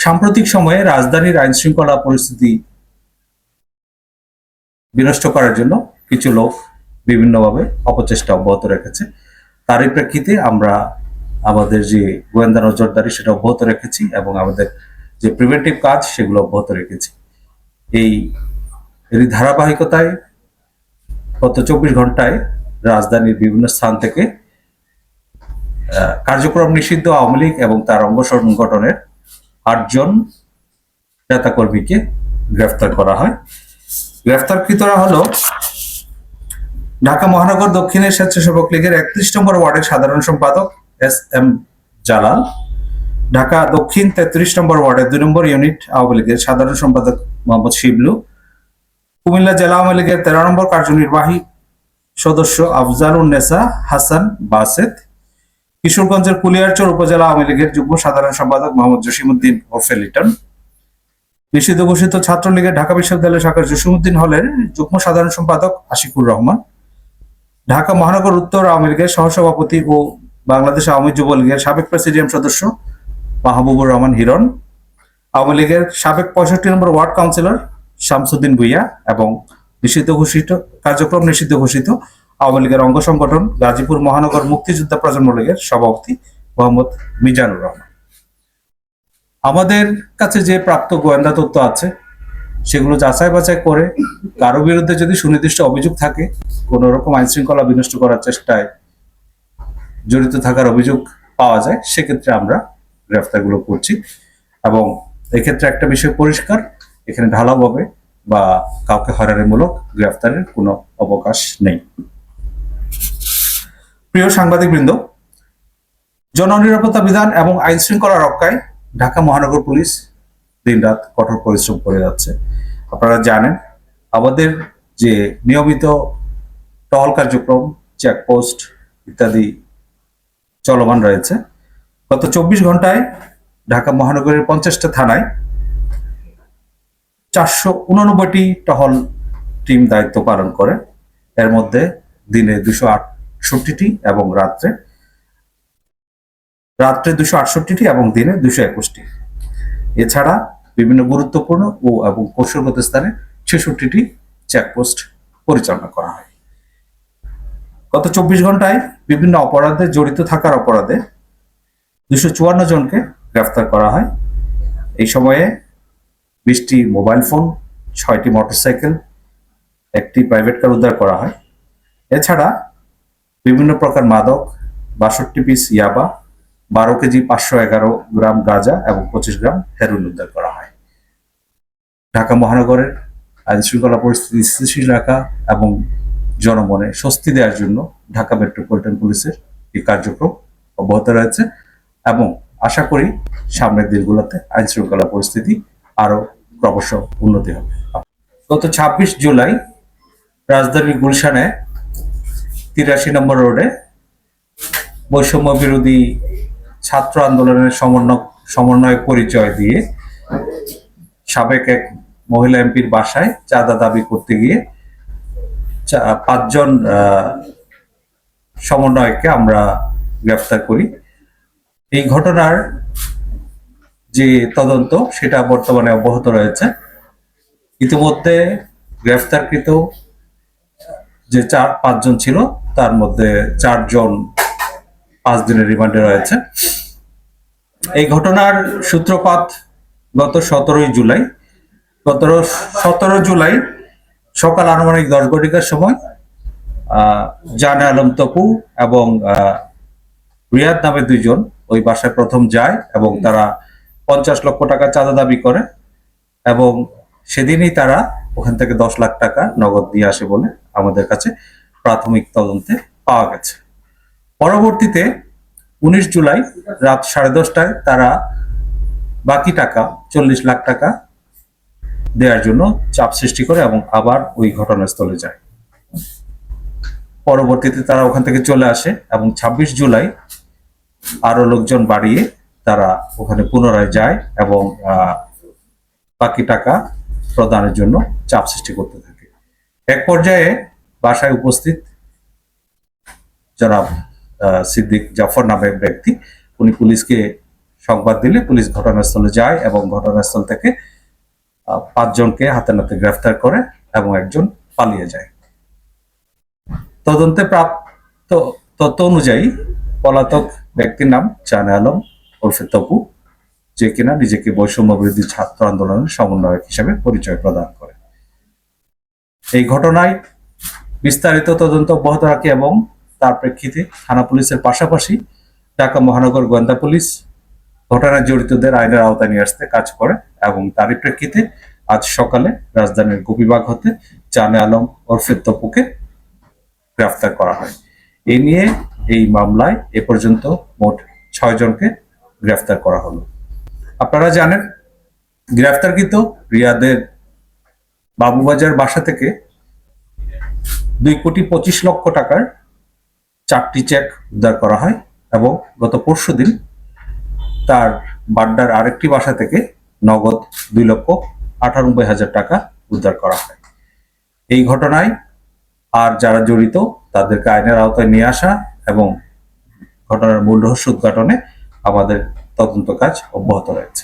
সাম্প্রতিক সময়ে রাজধানীর আইন শৃঙ্খলা পরিস্থিতি বিনষ্ট করার জন্য কিছু লোক বিভিন্নভাবে অপচেষ্টা অব্যাহত রেখেছে। তারই প্রেক্ষিতে আমরা আমাদের যে গোয়েন্দা নজরদারি সেটা অব্যাহত রেখেছি এবং আমাদের যে প্রিভেন্টিভ কাজ সেগুলো অব্যাহত রেখেছি। এরই ধারাবাহিকতায় গত 24 ঘন্টায় রাজধানীর বিভিন্ন স্থান থেকে কার্যক্রম নিষিদ্ধ আওয়ামী লীগ এবং তার অঙ্গ সংগঠনের 8 জন নেতাকর্মীকে গ্রেফতার করা হয়। গ্রেফতারকৃতরা হলো ঢাকা মহানগর দক্ষিণের স্বেচ্ছাসেবক লীগের 31 নম্বর ওয়ার্ডের সাধারণ সম্পাদক এস.এম. জালাল, ঢাকা দক্ষিণ 33 নম্বর ওয়ার্ডের 2 নম্বর ইউনিট আওয়ামী লীগের সাধারণ সম্পাদক মোহাম্মদ শিবলু, কুমিল্লা জেলা আওয়ামী লীগের 13 নম্বর কার্যনির্বাহী সদস্য আফজালুন্নেসা হাসান বাসেত, কিশোরগঞ্জের কুলিয়ারচর উপজেলা আওয়ামী লীগের যুগ্ম সাধারণ সম্পাদক মোহাম্মদ জসিমউদ্দিন ওরফে লিটন, নিষিদ্ধ ঘোষিত ছাত্রলীগের ঢাকা বিশ্ববিদ্যালয় শাখার জসিমউদ্দিন হলের যুগ্ম সাধারণ সম্পাদক আশিকুর রহমান, ঢাকা মহানগর উত্তর আওয়ামী লীগের সহসভাপতি ও বাংলাদেশ আওয়ামী যুবলীগের সাবেক প্রেসিডিয়াম সদস্য মাহবুবুর রহমান হিরণ, আওয়ামী লীগের সাবেক 65 নম্বর ওয়ার্ড কাউন্সিলর শামসুদ্দিন ভুইয়া এবং কার্যক্রম নিষিদ্ধ ঘোষিত আওয়ামী লীগের অঙ্গ সংগঠন গাজীপুর মহানগর মুক্তিযোদ্ধা প্রজন্ম লীগের সভাপতি মোহাম্মদ মিজানুর রহমান। আমাদের কাছে যে প্রাপ্ত গোয়েন্দা তথ্য আছে সেগুলো যাচাই বাছাই করে কারো বিরুদ্ধে যদি সুনির্দিষ্ট অভিযোগ থাকে, কোন রকম আইন শৃঙ্খলা বিনষ্ট করার চেষ্টায় জড়িত থাকার অভিযোগ পাওয়া যায়, সেক্ষেত্রে আমরা গ্রেফতারগুলো করছি। এবং এক্ষেত্রে একটা বিষয় পরিষ্কার, এখানে ঢালাওভাবে বা কাউকে হয়রানিমূলক গ্রেফতারের কোনো অবকাশ নেই। প্রিয় সাংবাদিকবৃন্দ, জননিরাপত্তা বিধান এবং আইন শৃঙ্খলা রক্ষায় ঢাকা মহানগর পুলিশ দিনরাত কঠোর পরিশ্রম করে যাচ্ছে। আপনারা জানেন আমাদের যে নিয়মিত টহল কার্যক্রম, চেকপোস্ট ইত্যাদি চলমান রয়েছে। গত 24 ঘন্টায় ঢাকা মহানগরের 50টা থানায় 489টি টহল টিম দায়িত্ব পালন করে। এর মধ্যে দিনে 268টি এবং রাত্রে 268টি এবং দিনে 221টি। এছাড়া বিভিন্ন গুরুত্বপূর্ণ ও এবং কৌশলগত স্থানে 66টি চেকপোস্ট পরিচালনা করা হয়। গত 24 ঘন্টায় বিভিন্ন অপরাধে জড়িত থাকার অপরাধে 254 জনকে গ্রেফতার করা হয়। এই সময়ে 20টি মোবাইল ফোন, 6টি মোটরসাইকেল, 1টি প্রাইভেট কার উদ্ধার করা হয়। এছাড়া বিভিন্ন প্রকার মাদক, 62 পিস ইয়াবা, 12 কেজি 511 গ্রাম গাঁজা এবং 25 গ্রাম হেরোইন উদ্ধার করা হয়। ঢাকা মহানগরের আইন শৃঙ্খলা পরিস্থিতি স্থিতিশীল রাখা এবং জনমনে স্বস্তি দেওয়ার জন্য ঢাকা মেট্রোপলিটন পুলিশের এই কার্যক্রম অব্যাহত রয়েছে এবং আশা করি সামনের দিনগুলোতে আইন শৃঙ্খলা পরিস্থিতি আরো ক্রমশ উন্নতি হবে। গত 26 জুলাই রাজধানীর গুলশানে 83 নম্বর রোডে বৈষম্য বিরোধী ছাত্র আন্দোলনের সমন্বয় পরিচয় দিয়ে সাবেক এক মহিলা এমপির বাসায় চাঁদা দাবি করতে গিয়ে 5 জন সমন্বয়ককে আমরা গ্রেফতার করি। এই ঘটনার যে তদন্ত সেটা বর্তমানে অব্যাহত রয়েছে। ইতিমধ্যে গ্রেফতারকৃত যে 4-5 জন ছিল তার মধ্যে 4 জন 5 দিনের রিমান্ডে রয়েছে। এই ঘটনার সূত্রপাত গত 17 জুলাই সকাল আনুমানিক 10 ঘটিকার সময় জানে আলম তপু এবং রিয়াদ নামে 2 জন ওই বাসায় প্রথম যায় এবং তারা 50 লক্ষ টাকা চাঁদা দাবি করে এবং সেদিনই তারা ওখান থেকে 10 লাখ টাকা নগদ দিয়ে আসে বলে আমাদের কাছে প্রাথমিক তদন্তে পাওয়া গেছে। পরবর্তীতে 19 জুলাই রাত 10:30টায় তারা বাকি টাকা 40 লাখ টাকা দেওয়ার জন্য চাপ সৃষ্টি করে এবং আবার ওই ঘটনাস্থলে যায়। পরবর্তীতে তারা ওখান থেকে চলে আসে এবং 26 জুলাই আরো লোকজন বাড়িয়ে তারা ওখানে পুনরায় যায় এবং বাকি টাকা প্রদানের জন্য চাপ সৃষ্টি করতে থাকে। এক পর্যায়ে বাসায় উপস্থিত জনাব সিদ্দিক জাফর নামের ব্যক্তি, উনি পুলিশকে সংবাদ দিলে পুলিশ ঘটনাস্থলে যায় এবং ঘটনাস্থল থেকে 5 জনকে হাতে নাতে গ্রেফতার করে এবং একজন পালিয়ে যায়। তদন্তে প্রাপ্ত তথ্য অনুযায়ী পলাতক ব্যক্তির নাম জানে আলম ওরফে তপু, যে কিনা নিজেকে বৈষম্য বিরোধী ছাত্র আন্দোলনের সমন্বয়ক হিসেবে পরিচয় প্রদান করে। এই ঘটনায় বিস্তারিত তদন্ত অব্যাহত রাখে এবং তার প্রেক্ষিতে থানা পুলিশের পাশাপাশি ঢাকা মহানগর গোয়েন্দা পুলিশ ঘটনায় জড়িতদের আইনের আওতায় নিয়ে আসতে কাজ করে এবং তারই প্রেক্ষিতে আজ সকালে রাজধানীর গোপীবাগ হতে জানে আলম ওরফে তপুকে গ্রেফতার করা হয়। এই নিয়ে এই মামলায় এ পর্যন্ত মোট 6 জনকে গ্রেফতার করা হলো। আপনারা জানেন, গ্রেফতারকৃত রিয়াদের বাবুবাজার বাসা থেকে 2,25,00,000 টাকার 4টি চেক উদ্ধার করা হয় এবং গত পরশুদিন তার বাড্ডার আরেকটি বাসা থেকে নগদ 2,98,000 টাকা উদ্ধার করা হয়। এই ঘটনায় আর যারা জড়িত তাদেরকে আইনের আওতায় নিয়ে আসা এবং ঘটনার মূল রহস্য উদ্ঘাটনে আমাদের তদন্ত কাজ অব্যাহত রয়েছে।